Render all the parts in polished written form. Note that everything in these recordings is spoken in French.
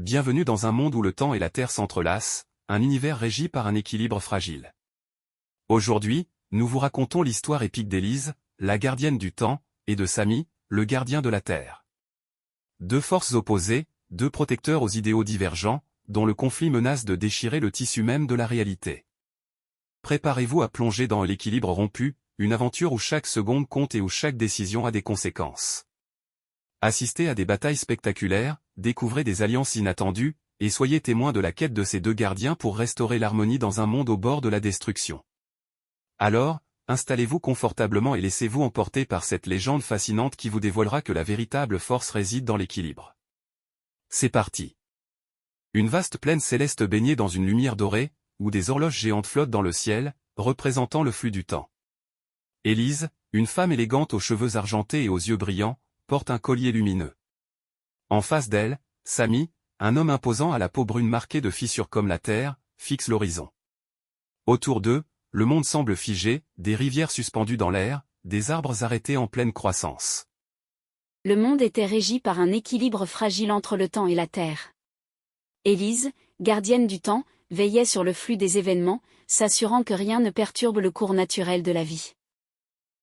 bienvenue dans un monde où le temps et la terre s'entrelacent, un univers régi par un équilibre fragile. Aujourd'hui, nous vous racontons l'histoire épique d'Élise, la gardienne du temps, et de Sami, le gardien de la terre. Deux forces opposées, deux protecteurs aux idéaux divergents, dont le conflit menace de déchirer le tissu même de la réalité. Préparez-vous à plonger dans l'équilibre rompu, une aventure où chaque seconde compte et où chaque décision a des conséquences. Assistez à des batailles spectaculaires, découvrez des alliances inattendues, et soyez témoins de la quête de ces deux gardiens pour restaurer l'harmonie dans un monde au bord de la destruction. Alors, installez-vous confortablement et laissez-vous emporter par cette légende fascinante qui vous dévoilera que la véritable force réside dans l'équilibre. C'est parti. Une vaste plaine céleste baignée dans une lumière dorée, où des horloges géantes flottent dans le ciel, représentant le flux du temps. Élise, une femme élégante aux cheveux argentés et aux yeux brillants, porte un collier lumineux. En face d'elle, Sami, un homme imposant à la peau brune marquée de fissures comme la terre, fixe l'horizon. Autour d'eux, le monde semble figé, des rivières suspendues dans l'air, des arbres arrêtés en pleine croissance. Le monde était régi par un équilibre fragile entre le temps et la terre. Élise, gardienne du temps, veillait sur le flux des événements, s'assurant que rien ne perturbe le cours naturel de la vie.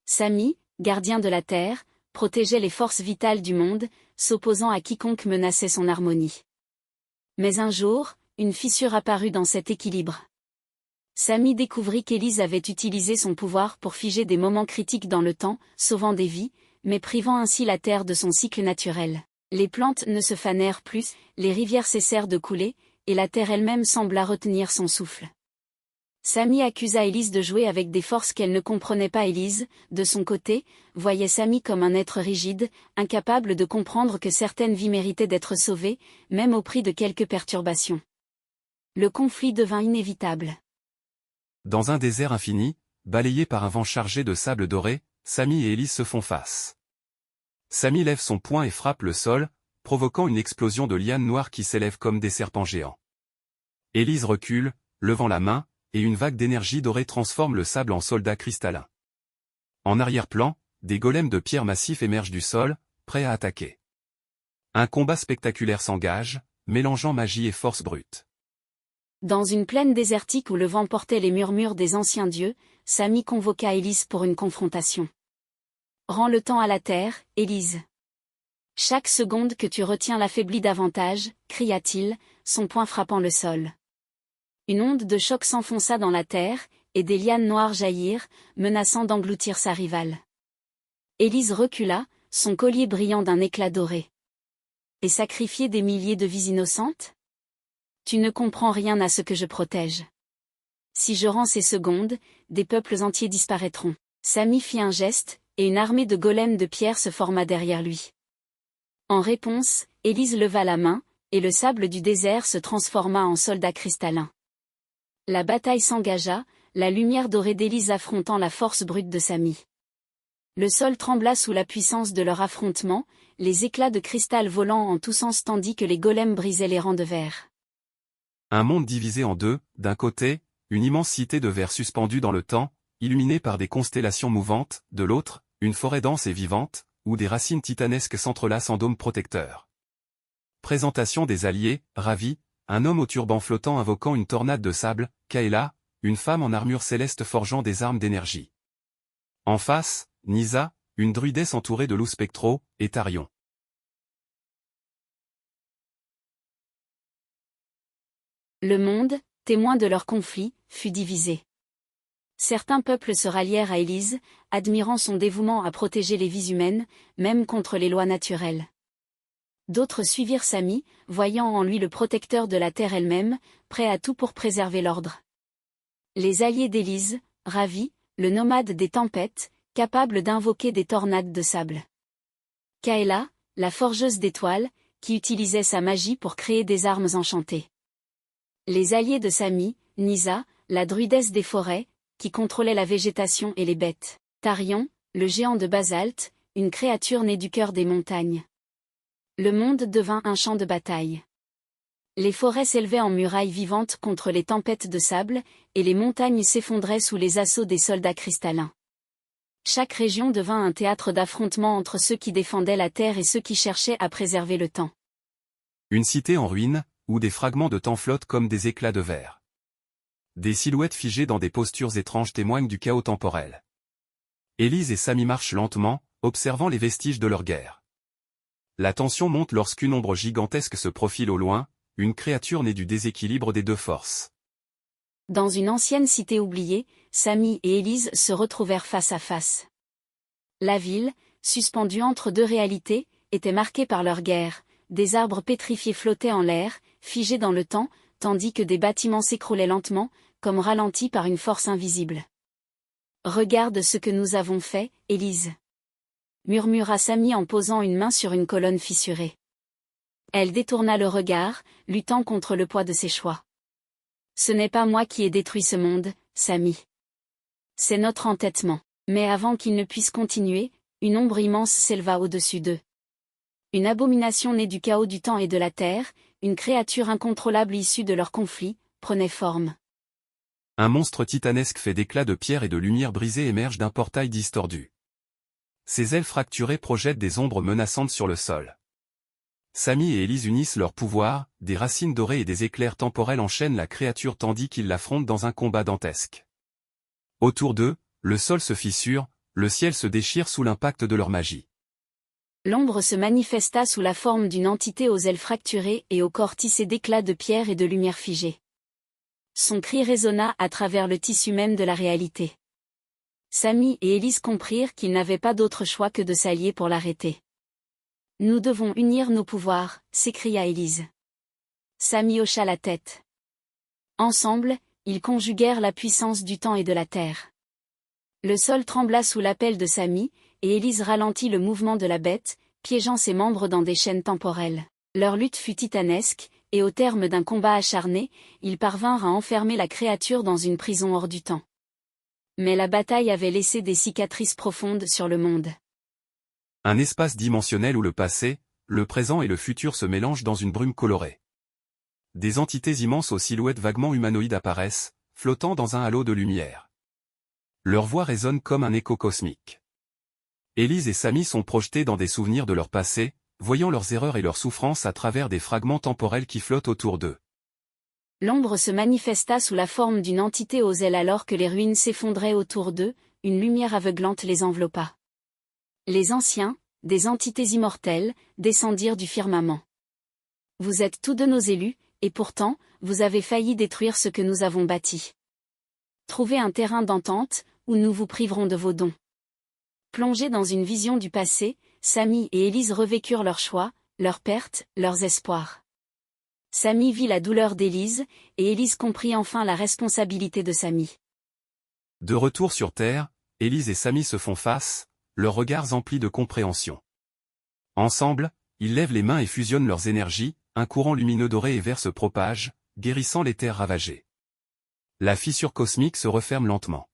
Sami, gardien de la terre, protégeait les forces vitales du monde, s'opposant à quiconque menaçait son harmonie. Mais un jour, une fissure apparut dans cet équilibre. Sami découvrit qu'Élise avait utilisé son pouvoir pour figer des moments critiques dans le temps, sauvant des vies, mais privant ainsi la terre de son cycle naturel. Les plantes ne se fanèrent plus, les rivières cessèrent de couler, et la terre elle-même sembla retenir son souffle. Sami accusa Élise de jouer avec des forces qu'elle ne comprenait pas. Élise, de son côté, voyait Sami comme un être rigide, incapable de comprendre que certaines vies méritaient d'être sauvées, même au prix de quelques perturbations. Le conflit devint inévitable. Dans un désert infini, balayé par un vent chargé de sable doré, Sami et Élise se font face. Sami lève son poing et frappe le sol, provoquant une explosion de lianes noires qui s'élèvent comme des serpents géants. Élise recule, levant la main, et une vague d'énergie dorée transforme le sable en soldat cristallin. En arrière-plan, des golems de pierre massifs émergent du sol, prêts à attaquer. Un combat spectaculaire s'engage, mélangeant magie et force brute. Dans une plaine désertique où le vent portait les murmures des anciens dieux, Sami convoqua Élise pour une confrontation. « Rends le temps à la terre, Élise. Chaque seconde que tu retiens l'affaiblit davantage, » cria-t-il, son poing frappant le sol. Une onde de choc s'enfonça dans la terre, et des lianes noires jaillirent, menaçant d'engloutir sa rivale. Élise recula, son collier brillant d'un éclat doré. Et sacrifier des milliers de vies innocentes ? Tu ne comprends rien à ce que je protège. Si je rends ces secondes, des peuples entiers disparaîtront. Sami fit un geste, et une armée de golems de pierre se forma derrière lui. En réponse, Élise leva la main, et le sable du désert se transforma en soldat cristallin. La bataille s'engagea, la lumière dorée d'Élise affrontant la force brute de Sami. Le sol trembla sous la puissance de leur affrontement, les éclats de cristal volant en tous sens tandis que les golems brisaient les rangs de verre. Un monde divisé en deux, d'un côté, une immense cité de verre suspendue dans le temps, illuminée par des constellations mouvantes, de l'autre, une forêt dense et vivante, où des racines titanesques s'entrelacent en dômes protecteurs. Présentation des alliés, ravis, un homme au turban flottant invoquant une tornade de sable, Kaela, une femme en armure céleste forgeant des armes d'énergie. En face, Nisa, une druidesse entourée de loups spectraux, et Tarion. Le monde, témoin de leur conflit, fut divisé. Certains peuples se rallièrent à Élise, admirant son dévouement à protéger les vies humaines, même contre les lois naturelles. D'autres suivirent Sami, voyant en lui le protecteur de la terre elle-même, prêt à tout pour préserver l'ordre. Les alliés d'Élise, ravis, le nomade des tempêtes, capable d'invoquer des tornades de sable. Kaela, la forgeuse d'étoiles, qui utilisait sa magie pour créer des armes enchantées. Les alliés de Sami, Nisa, la druidesse des forêts, qui contrôlait la végétation et les bêtes. Tarion, le géant de basalte, une créature née du cœur des montagnes. Le monde devint un champ de bataille. Les forêts s'élevaient en murailles vivantes contre les tempêtes de sable, et les montagnes s'effondraient sous les assauts des soldats cristallins. Chaque région devint un théâtre d'affrontement entre ceux qui défendaient la terre et ceux qui cherchaient à préserver le temps. Une cité en ruine, où des fragments de temps flottent comme des éclats de verre. Des silhouettes figées dans des postures étranges témoignent du chaos temporel. Élise et Samy marchent lentement, observant les vestiges de leur guerre. La tension monte lorsqu'une ombre gigantesque se profile au loin, une créature née du déséquilibre des deux forces. Dans une ancienne cité oubliée, Samy et Élise se retrouvèrent face à face. La ville, suspendue entre deux réalités, était marquée par leur guerre. Des arbres pétrifiés flottaient en l'air, figés dans le temps, tandis que des bâtiments s'écroulaient lentement, comme ralentis par une force invisible. « Regarde ce que nous avons fait, Élise » murmura Samy en posant une main sur une colonne fissurée. Elle détourna le regard, luttant contre le poids de ses choix. « Ce n'est pas moi qui ai détruit ce monde, Samy. C'est notre entêtement. » Mais avant qu'ils ne puissent continuer, une ombre immense s'éleva au-dessus d'eux. Une abomination née du chaos du temps et de la terre, une créature incontrôlable issue de leur conflit, prenait forme. Un monstre titanesque fait d'éclats de pierre et de lumière brisée émerge d'un portail distordu. Ses ailes fracturées projettent des ombres menaçantes sur le sol. Samy et Élise unissent leurs pouvoirs, des racines dorées et des éclairs temporels enchaînent la créature tandis qu'ils l'affrontent dans un combat dantesque. Autour d'eux, le sol se fissure, le ciel se déchire sous l'impact de leur magie. L'ombre se manifesta sous la forme d'une entité aux ailes fracturées et au corps tissé d'éclats de pierre et de lumière figée. Son cri résonna à travers le tissu même de la réalité. Samy et Élise comprirent qu'ils n'avaient pas d'autre choix que de s'allier pour l'arrêter. « Nous devons unir nos pouvoirs » s'écria Élise. Samy hocha la tête. Ensemble, ils conjuguèrent la puissance du temps et de la terre. Le sol trembla sous l'appel de Samy, et Élise ralentit le mouvement de la bête, piégeant ses membres dans des chaînes temporelles. Leur lutte fut titanesque, et au terme d'un combat acharné, ils parvinrent à enfermer la créature dans une prison hors du temps. Mais la bataille avait laissé des cicatrices profondes sur le monde. Un espace dimensionnel où le passé, le présent et le futur se mélangent dans une brume colorée. Des entités immenses aux silhouettes vaguement humanoïdes apparaissent, flottant dans un halo de lumière. Leur voix résonne comme un écho cosmique. Élise et Samy sont projetés dans des souvenirs de leur passé, voyant leurs erreurs et leurs souffrances à travers des fragments temporels qui flottent autour d'eux. L'ombre se manifesta sous la forme d'une entité aux ailes alors que les ruines s'effondraient autour d'eux, une lumière aveuglante les enveloppa. Les anciens, des entités immortelles, descendirent du firmament. « Vous êtes tous de nos élus, et pourtant, vous avez failli détruire ce que nous avons bâti. Trouvez un terrain d'entente, où nous vous priverons de vos dons. » Plongés dans une vision du passé, Samy et Élise revécurent leurs choix, leurs pertes, leurs espoirs. Samy vit la douleur d'Élise, et Élise comprit enfin la responsabilité de Samy. De retour sur Terre, Élise et Samy se font face, leurs regards emplis de compréhension. Ensemble, ils lèvent les mains et fusionnent leurs énergies, un courant lumineux doré et vert se propage, guérissant les terres ravagées. La fissure cosmique se referme lentement.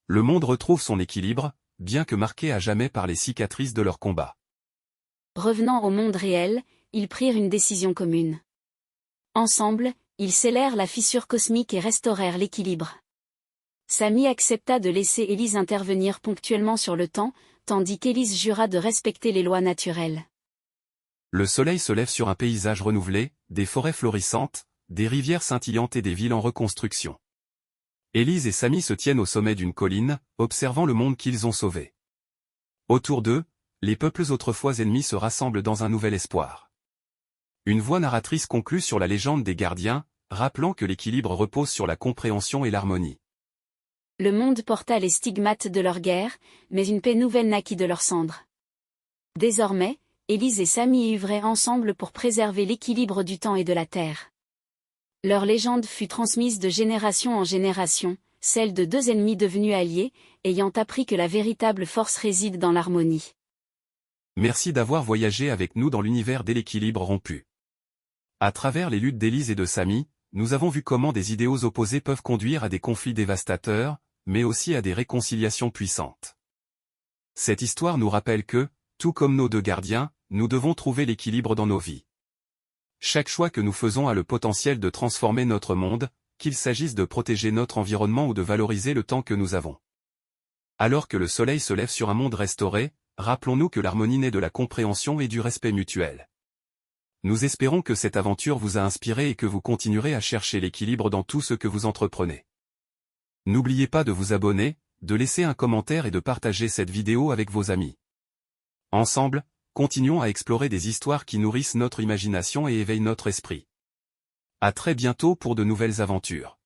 Le monde retrouve son équilibre, bien que marqué à jamais par les cicatrices de leur combat. Revenant au monde réel, ils prirent une décision commune. Ensemble, ils scellèrent la fissure cosmique et restaurèrent l'équilibre. Samy accepta de laisser Élise intervenir ponctuellement sur le temps, tandis qu'Élise jura de respecter les lois naturelles. Le soleil se lève sur un paysage renouvelé, des forêts florissantes, des rivières scintillantes et des villes en reconstruction. Élise et Samy se tiennent au sommet d'une colline, observant le monde qu'ils ont sauvé. Autour d'eux, les peuples autrefois ennemis se rassemblent dans un nouvel espoir. Une voix narratrice conclut sur la légende des gardiens, rappelant que l'équilibre repose sur la compréhension et l'harmonie. Le monde porta les stigmates de leur guerre, mais une paix nouvelle naquit de leurs cendres. Désormais, Élise et Samy œuvraient ensemble pour préserver l'équilibre du temps et de la terre. Leur légende fut transmise de génération en génération, celle de deux ennemis devenus alliés, ayant appris que la véritable force réside dans l'harmonie. Merci d'avoir voyagé avec nous dans l'univers de l'équilibre rompu. À travers les luttes d'Élise et de Samy, nous avons vu comment des idéaux opposés peuvent conduire à des conflits dévastateurs, mais aussi à des réconciliations puissantes. Cette histoire nous rappelle que, tout comme nos deux gardiens, nous devons trouver l'équilibre dans nos vies. Chaque choix que nous faisons a le potentiel de transformer notre monde, qu'il s'agisse de protéger notre environnement ou de valoriser le temps que nous avons. Alors que le soleil se lève sur un monde restauré, rappelons-nous que l'harmonie naît de la compréhension et du respect mutuel. Nous espérons que cette aventure vous a inspiré et que vous continuerez à chercher l'équilibre dans tout ce que vous entreprenez. N'oubliez pas de vous abonner, de laisser un commentaire et de partager cette vidéo avec vos amis. Ensemble, continuons à explorer des histoires qui nourrissent notre imagination et éveillent notre esprit. À très bientôt pour de nouvelles aventures.